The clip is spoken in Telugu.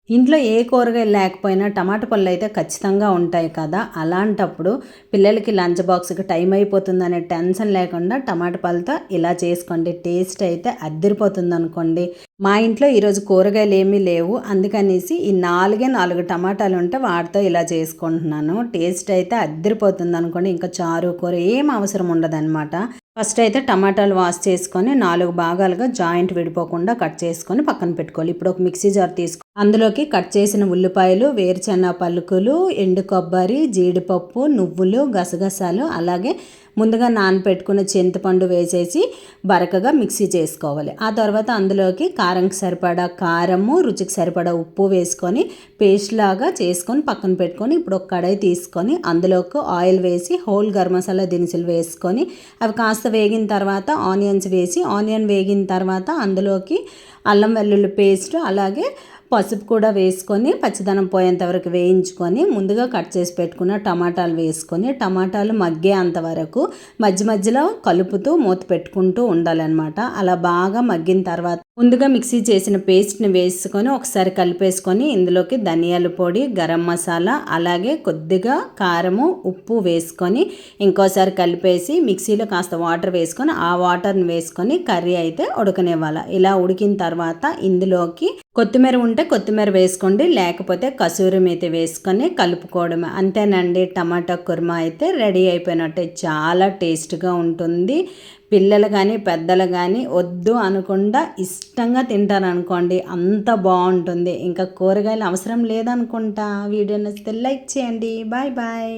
ఇంట్లో ఏ కూరగాయలు లేకపోయినా టమాటా పళ్ళు అయితే ఖచ్చితంగా ఉంటాయి కదా! అలాంటప్పుడు పిల్లలకి లంచ్ బాక్స్‌కి టైం అయిపోతుందనే టెన్షన్ లేకుండా టమాటా పళ్ళతో ఇలా చేసుకోండి. టేస్ట్ అయితే అద్దిరిపోతుందనుకోండి. మా ఇంట్లో ఈరోజు కూరగాయలు ఏమీ లేవు. అందుకనేసి ఈ 4 టమాటాలు ఉంటే వాటితో ఇలా చేసుకుంటున్నాను. టేస్ట్ అయితే అద్దిరిపోతుందనుకోండి. ఇంకా చారు, కూర ఏం అవసరం ఉండదనమాట. ఫస్ట్ అయితే టమాటాలు వాష్ చేసుకొని 4 భాగాలుగా జాయింట్ విడిపోకుండా కట్ చేసుకొని పక్కన పెట్టుకోవాలి. ఇప్పుడు ఒక మిక్సీ జార్ అందులోకి కట్ చేసిన ఉల్లిపాయలు, వేరుశెనగ పలుకులు, ఎండు కొబ్బరి, జీడిపప్పు, నువ్వులు, గసగసాలు, అలాగే ముందుగా నానపెట్టుకున్న చింతపండు వేసేసి బరకగా మిక్సీ చేసుకోవాలి. ఆ తర్వాత అందులోకి కారంకి సరిపడా కారము, రుచికి సరిపడా ఉప్పు వేసుకొని పేస్ట్ లాగా చేసుకొని పక్కన పెట్టుకొని ఇప్పుడు ఒక కడాయి తీసుకొని అందులోకి ఆయిల్ వేసి హోల్ గరం మసాలా దినుసులు వేసుకొని అవి కాస్త వేగిన తర్వాత ఆనియన్స్ వేసి ఆనియన్ వేగిన తర్వాత అందులోకి అల్లం వెల్లుల్లి పేస్ట్ అలాగే పసుపు కూడా వేసుకొని పచ్చిదనం పోయేంత వరకు వేయించుకొని ముందుగా కట్ చేసి పెట్టుకున్న టమాటాలు వేసుకొని టమాటాలు మగ్గేంత వరకు మధ్య మధ్యలో కలుపుతూ మూత పెట్టుకుంటూ ఉండాలన్నమాట. అలా బాగా మగ్గిన తర్వాత ముందుగా మిక్సీ చేసిన పేస్ట్ని వేసుకొని ఒకసారి కలిపేసుకొని ఇందులోకి ధనియాల పొడి, గరం మసాలా అలాగే కొద్దిగా కారము, ఉప్పు వేసుకొని ఇంకోసారి కలిపేసి మిక్సీలో కాస్త వాటర్ వేసుకొని ఆ వాటర్ని వేసుకొని కర్రీ అయితే ఉడకనివ్వాలి. ఇలా ఉడికిన తర్వాత ఇందులోకి కొత్తిమీర ఉంటే కొత్తిమీర వేసుకోండి, లేకపోతే కసూరి మేతి వేసుకొని కలుపుకోవడమే. అంతేనండి, టమాటా కుర్మా అయితే రెడీ అయిపోయినట్టే. చాలా టేస్ట్గా ఉంటుంది. పిల్లలు కానీ పెద్దలు కానీ వద్దు అనకుండా ఇష్టంగా తింటారు అనుకోండి, అంత బాగుంటుంది. ఇంకా కూరగాయలు అవసరం లేదనుకుంటా. వీడియో నచ్చితే లైక్ చేయండి. Bye bye.